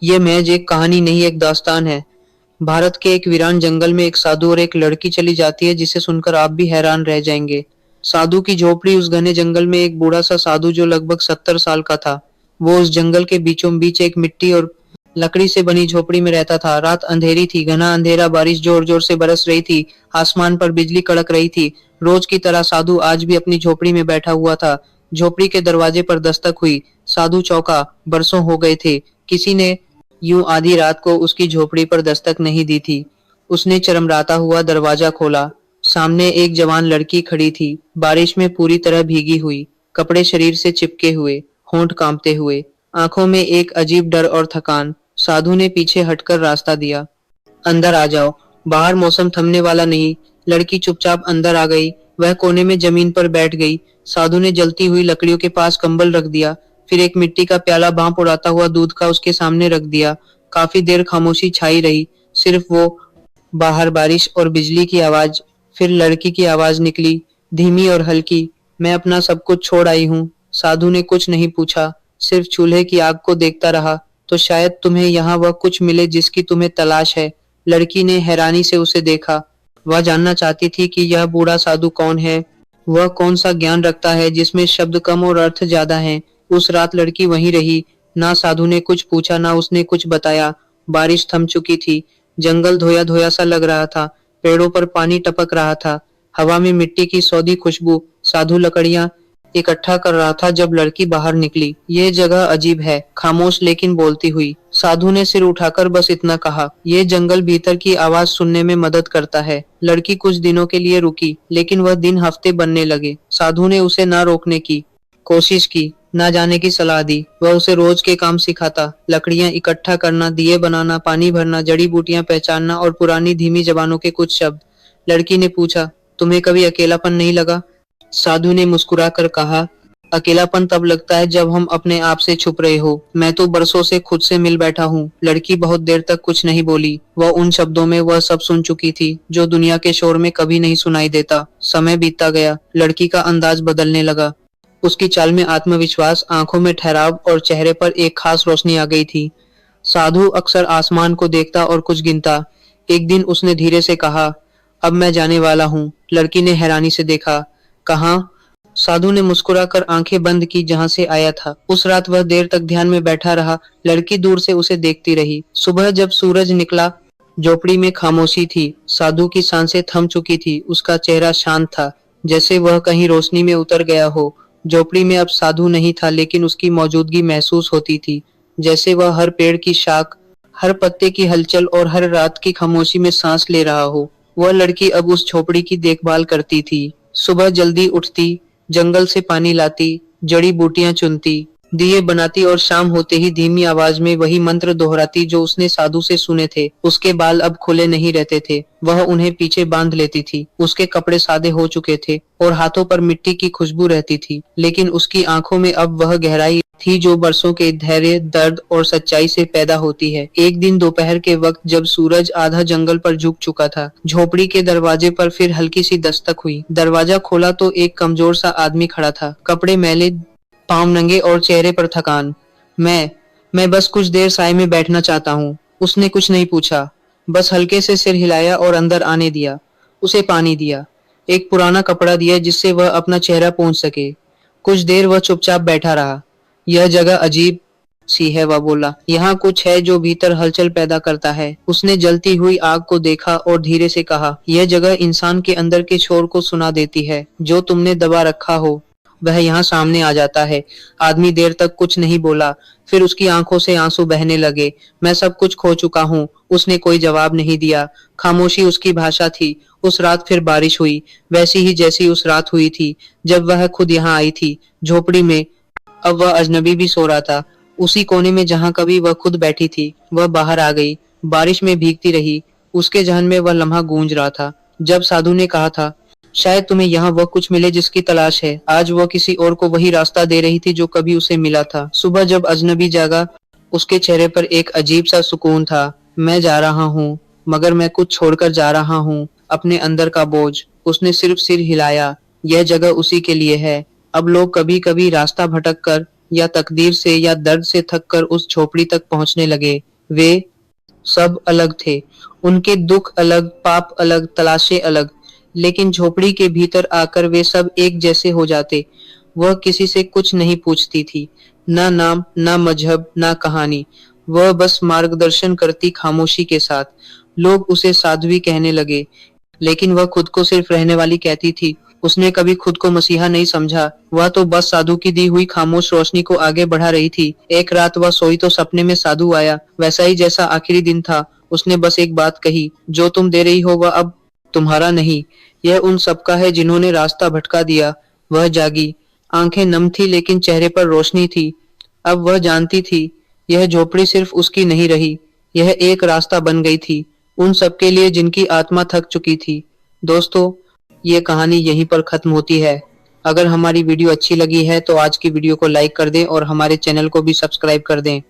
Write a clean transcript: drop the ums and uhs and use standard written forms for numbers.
ये महज एक कहानी नहीं, एक दास्तान है। भारत के एक वीरान जंगल में एक साधु और एक लड़की चली जाती है जिसे सुनकर आप भी हैरान रह जाएंगे। साधु की झोपड़ी। उस घने जंगल में एक बूढ़ा सा साधु जो लगभग 70 साल का था। वो उस जंगल के बीचों बीच एक मिट्टी और लकड़ी से बनी झोपड़ी में रहता था। रात अंधेरी थी, घना अंधेरा, बारिश जोर जोर से बरस रही थी, आसमान पर बिजली कड़क रही थी। रोज की तरह साधु आज भी अपनी झोपड़ी में बैठा हुआ था। झोपड़ी के दरवाजे पर दस्तक हुई। साधु चौंका। बरसों हो गए थे किसी ने यूं आधी रात को उसकी झोपड़ी पर दस्तक नहीं दी थी। उसने चरमराता हुआ दरवाजा खोला। सामने एक जवान लड़की खड़ी थी, बारिश में पूरी तरह भीगी हुई, कपड़े शरीर से चिपके हुए, होंठ कांपते हुए, आंखों में एक अजीब डर और थकान। साधु ने पीछे हटकर रास्ता दिया। अंदर आ जाओ, बाहर मौसम थमने वाला नहीं। लड़की चुपचाप अंदर आ गई। वह कोने में जमीन पर बैठ गई। साधु ने जलती हुई लकड़ियों के पास कंबल रख दिया। फिर एक मिट्टी का प्याला भांप उड़ाता हुआ दूध का उसके सामने रख दिया। काफी देर खामोशी छाई रही, सिर्फ वो, बाहर बारिश और बिजली की आवाज। फिर लड़की की आवाज निकली, धीमी और हल्की, मैं अपना सब कुछ छोड़ आई हूँ। साधु ने कुछ नहीं पूछा, सिर्फ चूल्हे की आग को देखता रहा। तो शायद तुम्हें यहाँ वह कुछ मिले जिसकी तुम्हें तलाश है। लड़की ने हैरानी से उसे देखा। वह जानना चाहती थी कि यह बूढ़ा साधु कौन है, वह कौन सा ज्ञान रखता है जिसमें शब्द कम और अर्थ ज्यादा हैं। उस रात लड़की वहीं रही। ना साधु ने कुछ पूछा, ना उसने कुछ बताया। बारिश थम चुकी थी। जंगल धोया धोया सा लग रहा था। पेड़ों पर पानी टपक रहा था। हवा में मिट्टी की सौंधी खुशबू। साधु लकड़ियां इकट्ठा कर रहा था जब लड़की बाहर निकली। ये जगह अजीब है, खामोश लेकिन बोलती हुई। साधु ने सिर उठाकर बस इतना कहा, ये जंगल भीतर की आवाज सुनने में मदद करता है। लड़की कुछ दिनों के लिए रुकी, लेकिन वह दिन हफ्ते बनने लगे। साधु ने उसे ना रोकने की कोशिश की, ना जाने की सलाह दी। वह उसे रोज के काम सिखाता, लकड़ियां इकट्ठा करना, दिए बनाना, पानी भरना, जड़ी बूटियां पहचानना और पुरानी धीमी जबानों के कुछ शब्द। लड़की ने पूछा, तुम्हें कभी अकेलापन नहीं लगा? साधु ने मुस्कुराकर कहा, अकेलापन तब लगता है जब हम अपने आप से छुप रहे हो। मैं तो बरसों से खुद से मिल बैठा हूँ। लड़की बहुत देर तक कुछ नहीं बोली। वह उन शब्दों में वह सब सुन चुकी थी जो दुनिया के शोर में कभी नहीं सुनाई देता। समय बीतता गया। लड़की का अंदाज बदलने लगा। उसकी चाल में आत्मविश्वास, आंखों में ठहराव और चेहरे पर एक खास रोशनी आ गई थी। साधु अक्सर आसमान को देखता और कुछ गिनता। एक दिन उसने धीरे से कहा, अब मैं जाने वाला हूँ। लड़की ने हैरानी से देखा। कहाँ? साधु ने मुस्कुराकर आंखें बंद की जहां से आया था। उस रात वह देर तक ध्यान में बैठा रहा। लड़की दूर से उसे देखती रही। सुबह जब सूरज निकला, झोपड़ी में खामोशी थी। साधु की सांसें थम चुकी थी। उसका चेहरा शांत था, जैसे वह कहीं रोशनी में उतर गया हो। झोपड़ी में अब साधु नहीं था, लेकिन उसकी मौजूदगी महसूस होती थी, जैसे वह हर पेड़ की शाख, हर पत्ते की हलचल और हर रात की खामोशी में सांस ले रहा हो। वह लड़की अब उस झोपड़ी की देखभाल करती थी। सुबह जल्दी उठती, जंगल से पानी लाती, जड़ी बूटियां चुनती, दिए बनाती और शाम होते ही धीमी आवाज में वही मंत्र दोहराती जो उसने साधु से सुने थे। उसके बाल अब खुले नहीं रहते थे, वह उन्हें पीछे बांध लेती थी। उसके कपड़े सादे हो चुके थे और हाथों पर मिट्टी की खुशबू रहती थी, लेकिन उसकी आंखों में अब वह गहराई थी जो बरसों के धैर्य, दर्द और सच्चाई से पैदा होती है। एक दिन दोपहर के वक्त जब सूरज आधा जंगल पर झुक चुका था, झोपड़ी के दरवाजे पर फिर हल्की सी दस्तक हुई। दरवाजा खोला तो एक कमजोर सा आदमी खड़ा था, कपड़े मैले, पांव नंगे और चेहरे पर थकान। मैं बस कुछ देर साए में बैठना चाहता हूँ। उसने कुछ नहीं पूछा, बस हल्के से सिर हिलाया और अंदर आने दिया। उसे पानी दिया, एक पुराना कपड़ा दिया जिससे वह अपना चेहरा पोंछ सके। कुछ देर वह चुपचाप बैठा रहा। यह जगह अजीब सी है, वह बोला। यहाँ कुछ है जो भीतर हलचल पैदा करता है। उसने जलती हुई आग को देखा और धीरे से कहा, यह जगह इंसान के अंदर के शोर को सुना देती है। जो तुमने दबा रखा हो वह यहाँ सामने आ जाता है। आदमी देर तक कुछ नहीं बोला, फिर उसकी आंखों से आंसू बहने लगे। मैं सब कुछ खो चुका हूँ। उसने कोई जवाब नहीं दिया। खामोशी उसकी भाषा थी। उस रात फिर बारिश हुई, वैसी ही जैसी उस रात हुई थी जब वह खुद यहाँ आई थी, झोपड़ी में। अब वह अजनबी भी सो रहा था, उसी कोने में जहाँ कभी वह खुद बैठी थी। वह बाहर आ गई, बारिश में भीगती रही। उसके जहन में वह लम्हा गूंज रहा था जब साधु ने कहा था, शायद तुम्हें यहाँ वह कुछ मिले जिसकी तलाश है। आज वह किसी और को वही रास्ता दे रही थी जो कभी उसे मिला था। सुबह जब अजनबी जागा, उसके चेहरे पर एक अजीब सा सुकून था। मैं जा रहा हूँ, मगर मैं कुछ छोड़कर जा रहा हूँ, अपने अंदर का बोझ। उसने सिर्फ सिर हिलाया। यह जगह उसी के लिए है। अब लोग कभी कभी रास्ता भटक कर या तकदीर से या दर्द से थक कर उस झोपड़ी तक पहुंचने लगे। वे सब अलग थे, उनके दुख अलग, पाप अलग, तलाशें अलग, लेकिन झोपड़ी के भीतर आकर वे सब एक जैसे हो जाते। वह किसी से कुछ नहीं पूछती थी, ना नाम, ना मजहब, ना कहानी। वह बस मार्गदर्शन करती खामोशी के साथ। लोग उसे साध्वी कहने लगे, लेकिन वह खुद को सिर्फ रहने वाली कहती थी। उसने कभी खुद को मसीहा नहीं समझा, वह तो बस साधु की दी हुई खामोश रोशनी को आगे बढ़ा रही थी। एक रात वह सोई तो सपने में साधु आया, वैसा ही जैसा आखिरी दिन था। उसने बस एक बात कही, जो तुम दे रही हो वह अब तुम्हारा नहीं, यह उन सबका है जिन्होंने रास्ता भटका दिया। वह जागी, आंखें नम थी लेकिन चेहरे पर रोशनी थी। अब वह जानती थी, यह झोपड़ी सिर्फ उसकी नहीं रही, यह एक रास्ता बन गई थी उन सबके लिए जिनकी आत्मा थक चुकी थी। दोस्तों, ये कहानी यहीं पर खत्म होती है। अगर हमारी वीडियो अच्छी लगी है तो आज की वीडियो को लाइक कर दें और हमारे चैनल को भी सब्सक्राइब कर दें।